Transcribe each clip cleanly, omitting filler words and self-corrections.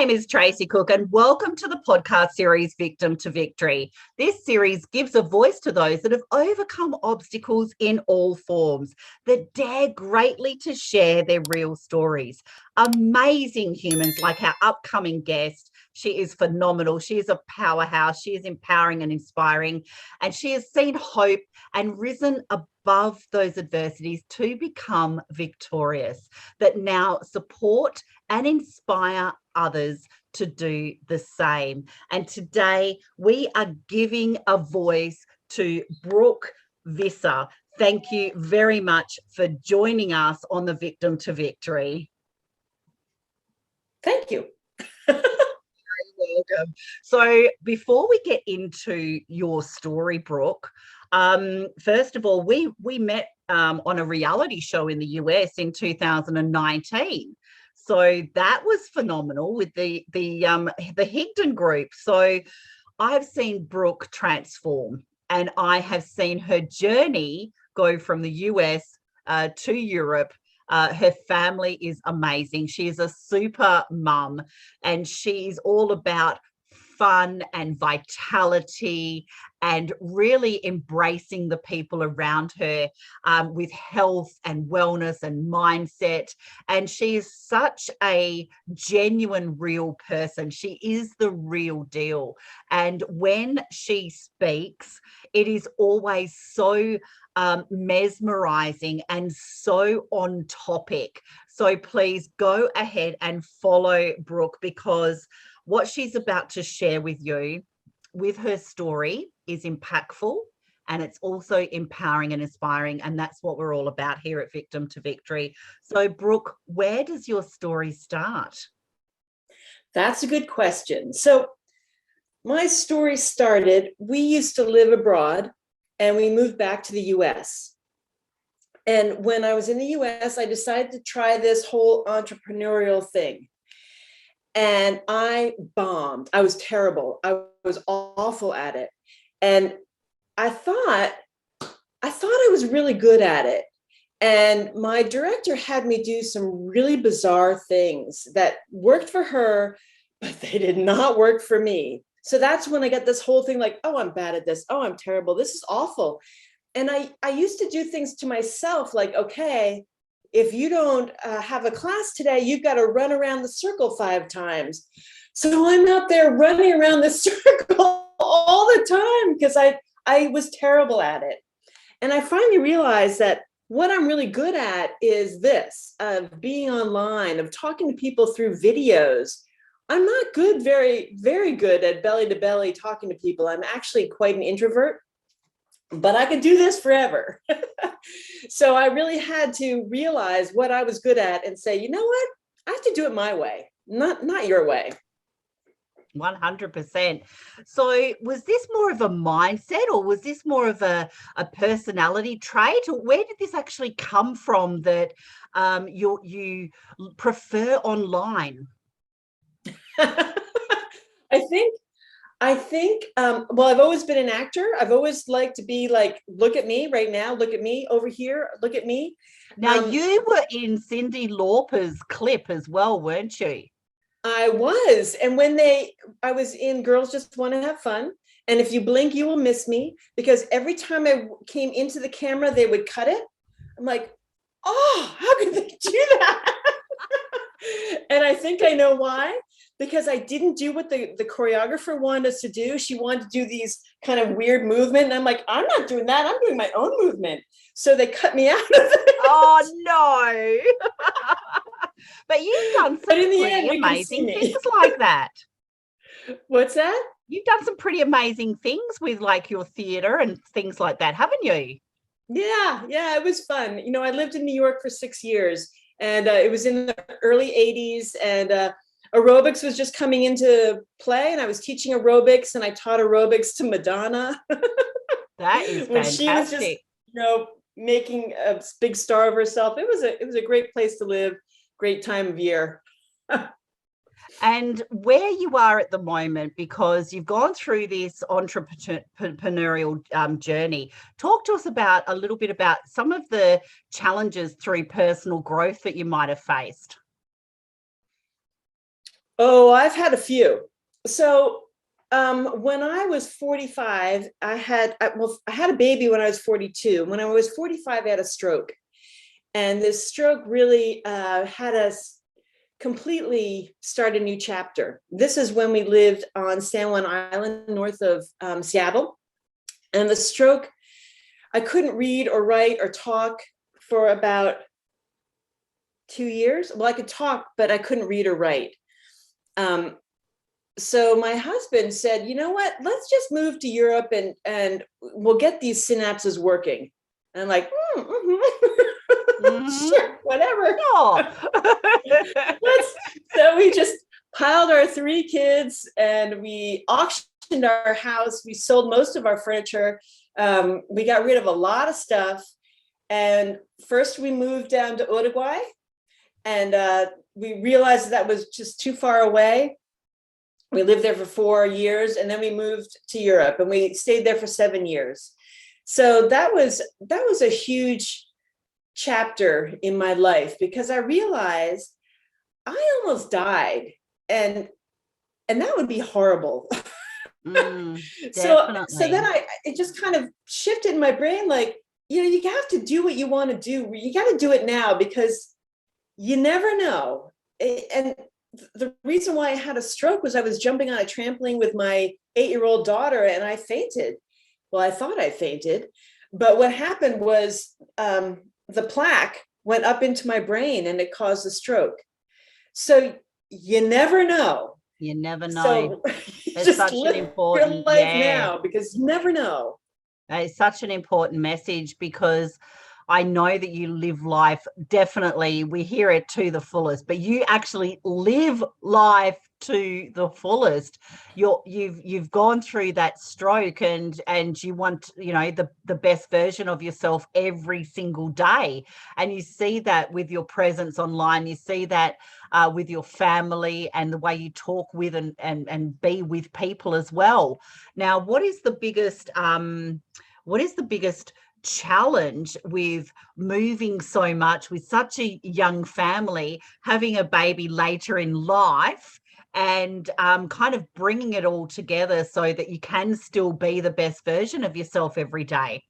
name is Tracey Cook, and welcome to the podcast series Victim to Victory. This series gives a voice to those that have overcome obstacles in all forms, that dare greatly to share their real stories. Amazing humans like our upcoming guest. She is phenomenal. She is a powerhouse. She is empowering and inspiring, and she has seen hope and risen above those adversities to become victorious, that now support and inspire others to do the same. And today we are giving a voice to Brook Visser. Thank you very much for joining us on the Victim to Victory. Thank you. Welcome. So before we get into your story, Brook, first of all, we met on a reality show in the US in 2019. So that was phenomenal with the Higdon group. So I've seen Brook transform, and I have seen her journey go from the US to Europe. Her family is amazing. She is a super mum, and she's all about fun and vitality and really embracing the people around her with health and wellness and mindset. And she is such a genuine, real person. She is the real deal. And when she speaks, it is always so mesmerizing and so on topic. So please go ahead and follow Brook, because what she's about to share with you with her story is impactful, and it's also empowering and inspiring. And that's what we're all about here at Victim to Victory. So Brook, where does your story start? That's a good question. So my story started, we used to live abroad and we moved back to the US. And when I was in the US, I decided to try this whole entrepreneurial thing. And I bombed. I was terrible. I was awful at it. And I thought I was really good at it. And my director had me do some really bizarre things that worked for her, but they did not work for me. So that's when I got this whole thing like, oh, I'm bad at this. Oh, I'm terrible. This is awful. And I used to do things to myself like, okay, if you don't have a class today, you've got to run around the circle 5 times. So I'm out there running around the circle all the time because I was terrible at it. And I finally realized that what I'm really good at is this, of being online, of talking to people through videos. I'm not good, very, very good at belly to belly talking to people. I'm actually quite an introvert, but I could do this forever. So I really had to realize what I was good at and say, you know what? I have to do it my way, not your way. 100%. So was this more of a mindset, or was this more of a personality trait, or where did this actually come from that you prefer online? I think, well, I've always been an actor. I've always liked to be like, look at me right now, look at me over here, look at me. Now, you were in Cyndi Lauper's clip as well, weren't you? I was. And I was in Girls Just Want to Have Fun. And if you blink, you will miss me, because every time I came into the camera, they would cut it. I'm like, oh, how could they do that? And I think I know why. Because I didn't do what the choreographer wanted us to do. She wanted to do these kind of weird movement. And I'm like, I'm not doing that. I'm doing my own movement. So they cut me out of it. Oh, no. But you've done some pretty amazing things like that. What's that? You've done some pretty amazing things with like your theater and things like that, haven't you? Yeah, it was fun. You know, I lived in New York for 6 years, and it was in the early 80s, and aerobics was just coming into play, and I was teaching aerobics, and I taught aerobics to Madonna. That is when fantastic. She was just, making a big star of herself. It was a great place to live, great time of year. And where you are at the moment, because you've gone through this entrepreneurial journey, talk to us about a little bit about some of the challenges through personal growth that you might have faced. Oh, I've had a few. So when I was 45, I had a baby when I was 42. When I was 45, I had a stroke. And this stroke really had us completely start a new chapter. This is when we lived on San Juan Island, north of Seattle. And the stroke, I couldn't read or write or talk for about 2 years. Well, I could talk, but I couldn't read or write. So my husband said, you know what, let's just move to Europe and we'll get these synapses working. And I'm like, sure, whatever. So we just piled our 3 kids and we auctioned our house. We sold most of our furniture. We got rid of a lot of stuff. And first we moved down to Uruguay, and we realized that was just too far away. We lived there for 4 years, and then we moved to Europe, and we stayed there for 7 years. So that was a huge chapter in my life, because I realized I almost died, and that would be horrible. So then it just kind of shifted in my brain, like, you have to do what you want to do. You got to do it now, because you never know. And the reason why I had a stroke was I was jumping on a trampoline with my 8-year-old daughter and I fainted. Well, I thought I fainted, but what happened was the plaque went up into my brain and it caused a stroke. So you never know. You never know. So it's such an important your life now, because you never know. It's such an important message, because I know that you live life, definitely, we hear it to the fullest, but you actually live life to the fullest. You've gone through that stroke, and you want, the best version of yourself every single day. And you see that with your presence online. You see that with your family and the way you talk with and be with people as well. Now, what is the biggest challenge with moving so much with such a young family, having a baby later in life, and kind of bringing it all together so that you can still be the best version of yourself every day?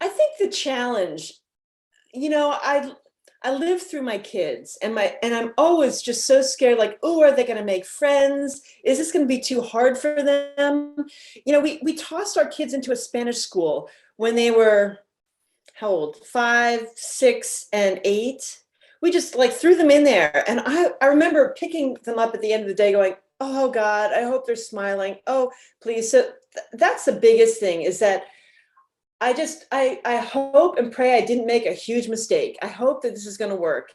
I think the challenge, I live through my kids, and I'm always just so scared, like, oh, are they going to make friends? Is this going to be too hard for them? We tossed our kids into a Spanish school when they were, how old? 5, 6, and 8. We just threw them in there. And I remember picking them up at the end of the day going, oh God, I hope they're smiling. Oh, please. So that's the biggest thing, is that I hope and pray I didn't make a huge mistake. I hope that this is going to work.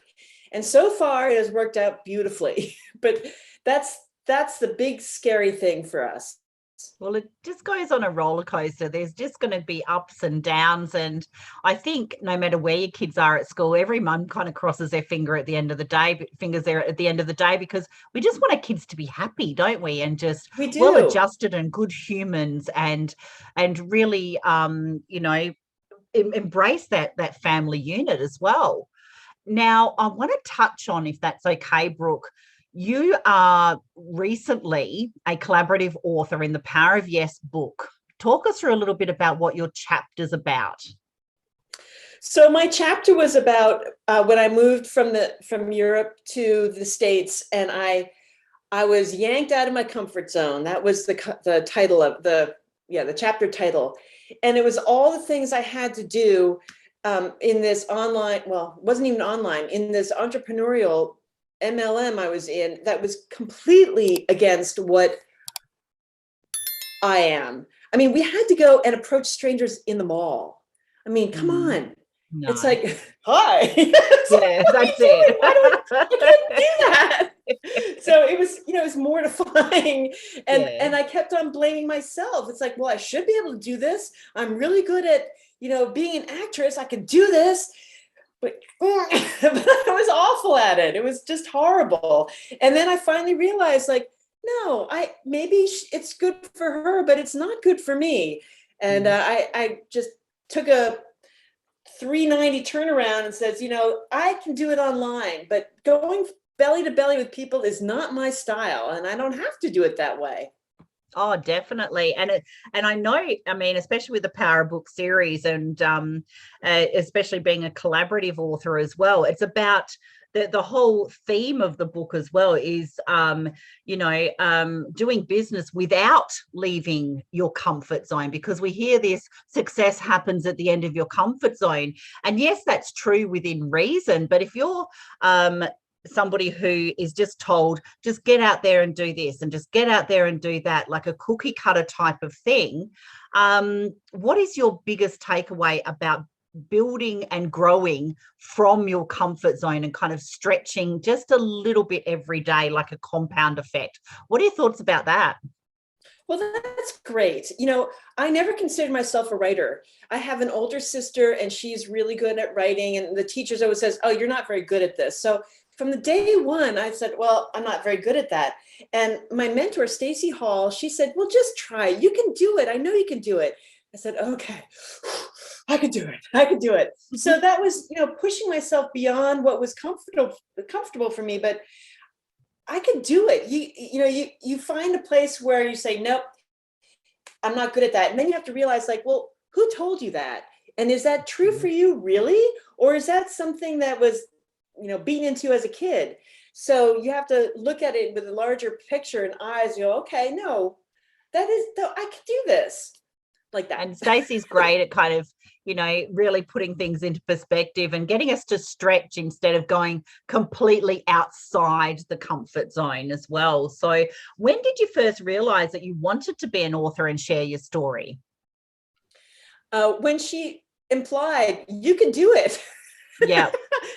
And so far it has worked out beautifully, but that's the big scary thing for us. Well, it just goes on a roller coaster. There's just going to be ups and downs. And I think no matter where your kids are at school, every mum kind of crosses their fingers there at the end of the day, because we just want our kids to be happy, don't we? And just well-adjusted and good humans, and really, embrace that family unit as well. Now, I want to touch on, if that's okay, Brooke, you are recently a collaborative author in the Power of Yes book. Talk us through a little bit about what your chapter's about. So my chapter was about when I moved from Europe to the States, and I was yanked out of my comfort zone. That was the title of the chapter title. And it was all the things I had to do in this online, well, it wasn't even online, in this entrepreneurial MLM I was in, that was completely against what I am. I mean, we had to go and approach strangers in the mall. I mean, come on. No. It's like, hi. Yeah, that's it. I couldn't do that. So it was mortifying. And I kept on blaming myself. It's like, well, I should be able to do this. I'm really good at, being an actress. I could do this. But I was awful at it. It was just horrible. And then I finally realized, no, maybe it's good for her, but it's not good for me. And I just took a 390 turnaround and says, I can do it online, but going belly to belly with people is not my style, and I don't have to do it that way. Oh, definitely. And I know, I mean, especially with the Power Book series and especially being a collaborative author as well, it's about the whole theme of the book as well is, doing business without leaving your comfort zone, because we hear this success happens at the end of your comfort zone. And yes, that's true within reason. But if you're somebody who is just told, just get out there and do this and just get out there and do that, like a cookie cutter type of thing, what is your biggest takeaway about building and growing from your comfort zone and kind of stretching just a little bit every day, like a compound effect? What are your thoughts about that? Well, that's great. I never considered myself a writer. I have an older sister and she's really good at writing, and the teachers always says, oh, you're not very good at this. So from the day one, I said, well, I'm not very good at that. And my mentor, Stacey Hall, she said, well, just try. You can do it. I know you can do it. I said, okay, I could do it. I could do it. So that was, pushing myself beyond what was comfortable for me, but I could do it. You find a place where you say, nope, I'm not good at that. And then you have to realize, like, well, who told you that? And is that true for you, really? Or is that something that was, beaten into as a kid? So you have to look at it with a larger picture and eyes, okay, no, I could do this, like that. And Stacey's great at kind of, really putting things into perspective and getting us to stretch instead of going completely outside the comfort zone as well. So when did you first realize that you wanted to be an author and share your story? When she implied you can do it. Yeah.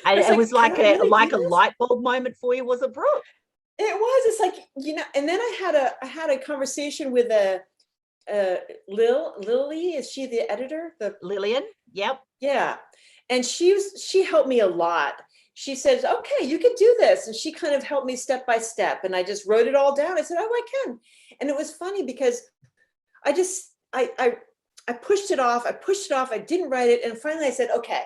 And it was like a light bulb moment for you, was it, Brooke? It was. It's like, and then I had a conversation with Lily. Is she the editor? Lillian? Yep. Yeah. And she helped me a lot. She says, okay, you can do this. And she kind of helped me step by step. And I just wrote it all down. I said, oh, I can. And it was funny because I pushed it off. I didn't write it. And finally I said, okay,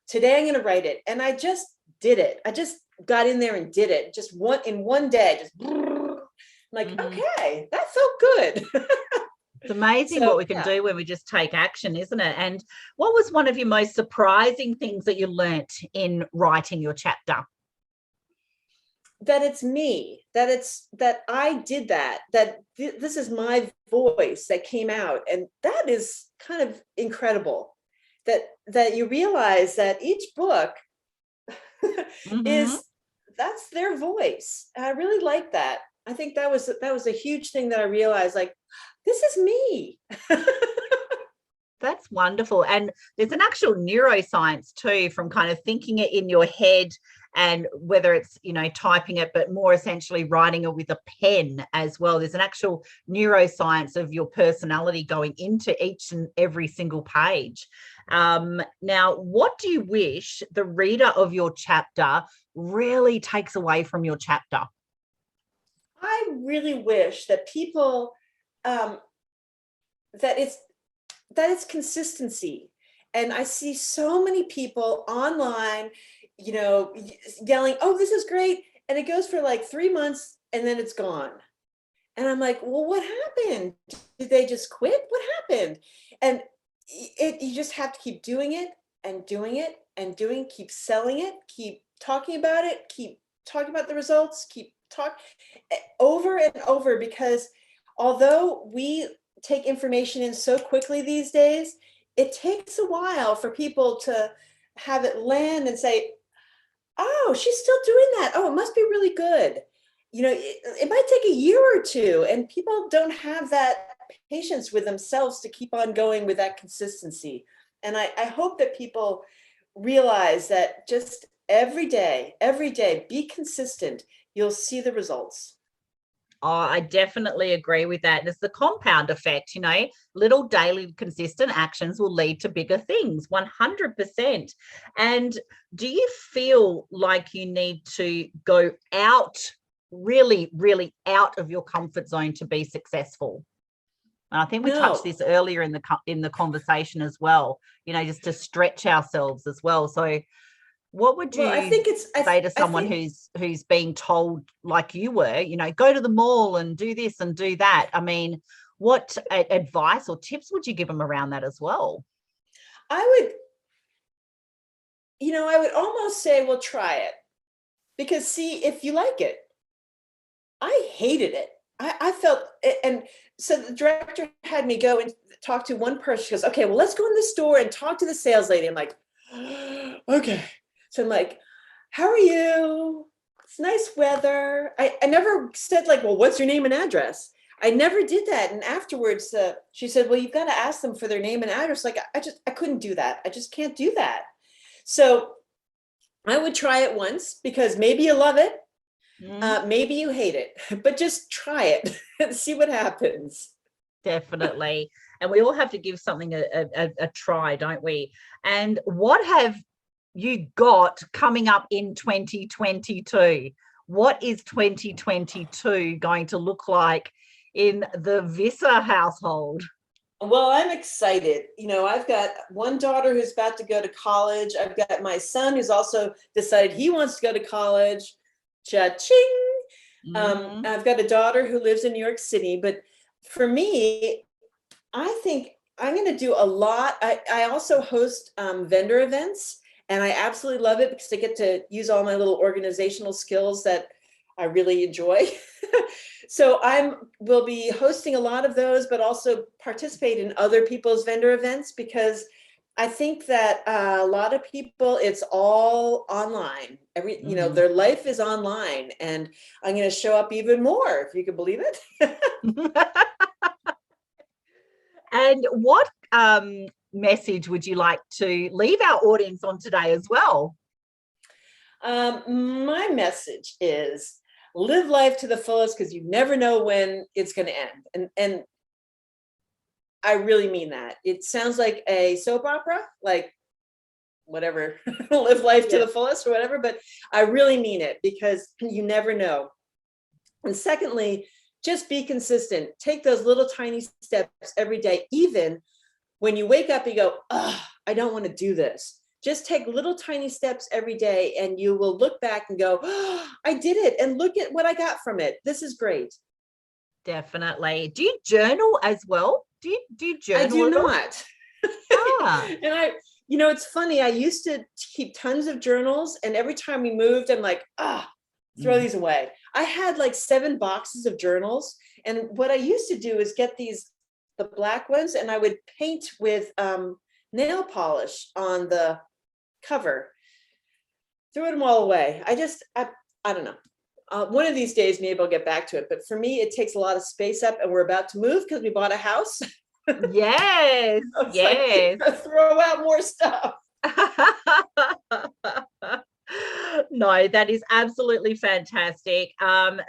today I'm going to write it. And I just did it. I just got in there and did it. Just in one day, just like, okay, that felt good. It's amazing what we can do when we just take action, isn't it? And what was one of your most surprising things that you learnt in writing your chapter? That it's me, that I did that this is my voice that came out. And that is kind of incredible, that you realize that each book that's their voice. And I really like that. I think that was a huge thing that I realized, like, this is me. That's wonderful. And there's an actual neuroscience too, from kind of thinking it in your head, and whether it's, typing it, but more essentially writing it with a pen as well. There's an actual neuroscience of your personality going into each and every single page. Now, what do you wish the reader of your chapter really takes away from your chapter? I really wish that people, that it's consistency. And I see so many people online, yelling, oh, this is great. And it goes for like 3 months and then it's gone. And I'm like, well, what happened? Did they just quit? What happened? And you just have to keep doing it and doing it and keep selling it, keep talking about it, keep talking about the results, keep talk over and over, because although we take information in so quickly these days, it takes a while for people to have it land and say, oh, she's still doing that. Oh, it must be really good. It might take a year or two, and people don't have that patience with themselves to keep on going with that consistency. And I hope that people realize that just every day, be consistent. You'll see the results. Oh, I definitely agree with that. It's the compound effect, little daily consistent actions will lead to bigger things, 100%. And do you feel like you need to go out, really, really out of your comfort zone to be successful? And I think we touched this earlier in the conversation as well, just to stretch ourselves as well. So What would Well, I you think it's, say to I someone think, who's being told, like you were, go to the mall and do this and do that? I mean, what advice or tips would you give them around that as well? I would, I would almost say, well, try it, because see if you like it. I hated it. I felt, and so the director had me go and talk to one person. She goes, okay, well, let's go in the store and talk to the sales lady. I'm like, okay. So I'm like, how are you? It's nice weather. I never said like, well, what's your name and address? I never did that. And afterwards, she said, well, you've got to ask them for their name and address. Like, I couldn't do that. I just can't do that. So I would try it once, because maybe you love it. Maybe you hate it, but just try it and see what happens. Definitely. And we all have to give something a try, don't we? And what have you got coming up in 2022? What is 2022 going to look like in the Visser household? Well, I'm excited. I've got one daughter who's about to go to college. I've got my son who's also decided he wants to go to college. Cha-ching. I've got a daughter who lives in New York City, but for me, I think I'm going to do a lot. I also host vendor events, and I absolutely love it because I get to use all my little organizational skills that I really enjoy. So will be hosting a lot of those, but also participate in other people's vendor events, because I think that a lot of people, it's all online. Their life is online, and I'm going to show up even more, if you can believe it. And what message would you like to leave our audience on today as well? My message is live life to the fullest, because you never know when it's going to end. And I really mean that. It sounds like a soap opera, like whatever, live life to the fullest or whatever, but I really mean it, because you never know. And secondly, just be consistent. Take those little tiny steps every day, even when you wake up and you go, oh, I don't want to do this. Just take little tiny steps every day, and you will look back and go, oh, I did it. And look at what I got from it. This is great. Definitely. Do you journal as well? Do you journal? I do not. And it's funny. I used to keep tons of journals, and every time we moved, I'm like, throw these away. I had like 7 boxes of journals. And what I used to do is get the black ones, and I would paint with nail polish on the cover. Threw them all away. I don't know. One of these days, maybe I'll get back to it. But for me, it takes a lot of space up, and we're about to move because we bought a house. Yes. Yes. Like, throw out more stuff. No, that is absolutely fantastic.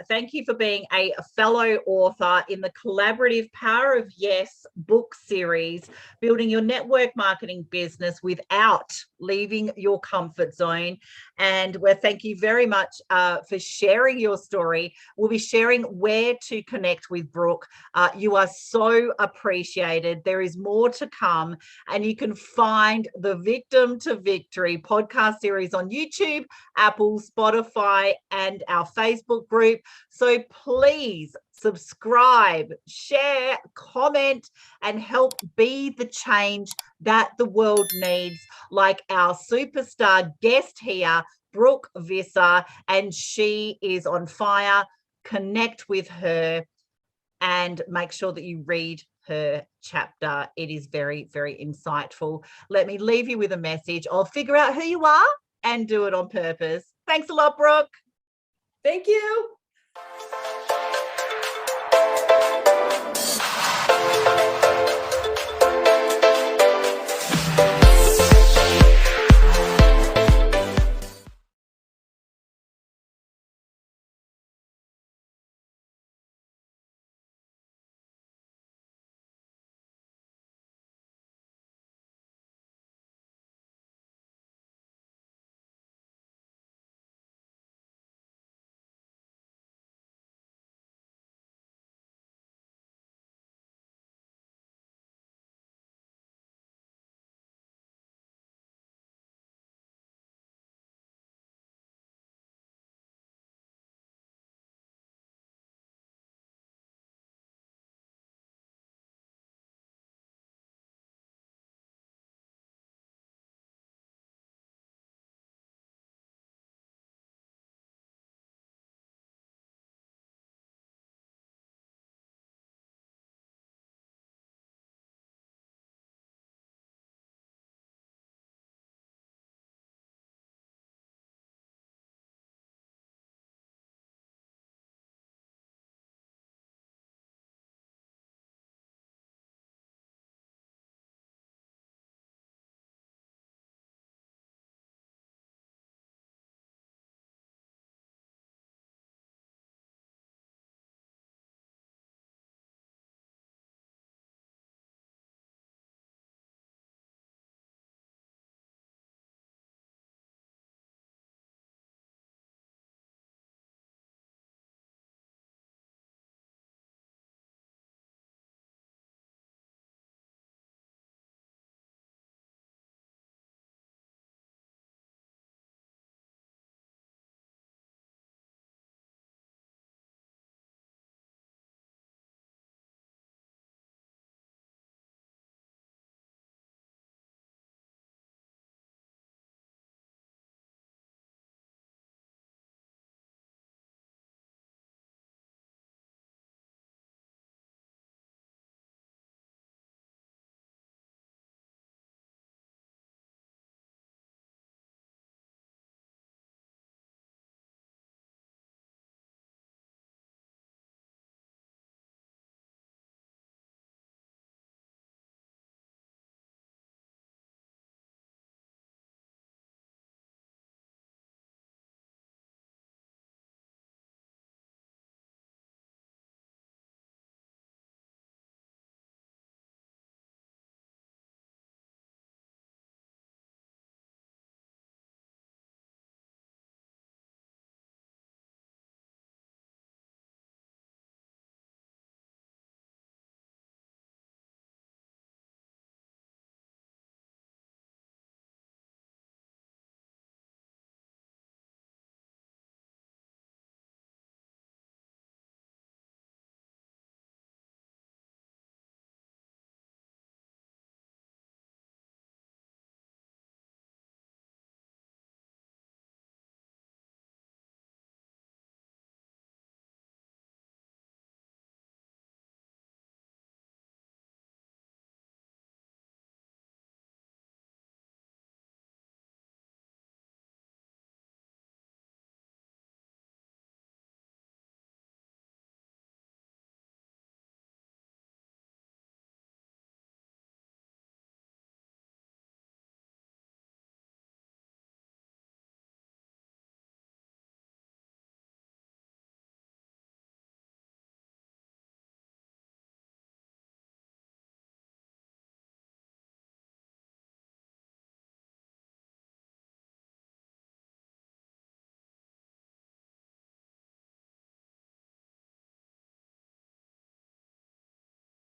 Thank you for being a fellow author in the Collaborative Power of Yes book series, building your network marketing business without leaving your comfort zone. And thank you very much for sharing your story. We'll be sharing where to connect with Brook. You are so appreciated. There is more to come, and you can find the Victim to Victory podcast series on YouTube, Apple, Spotify, and our Facebook group. So please subscribe, share, comment, and help be the change that the world needs, like our superstar guest here, Brook Visser, and she is on fire. Connect with her and make sure that you read her chapter. It is very, very insightful. Let me leave you with a message of figure out who you are and do it on purpose. Thanks a lot, Brook. Thank you.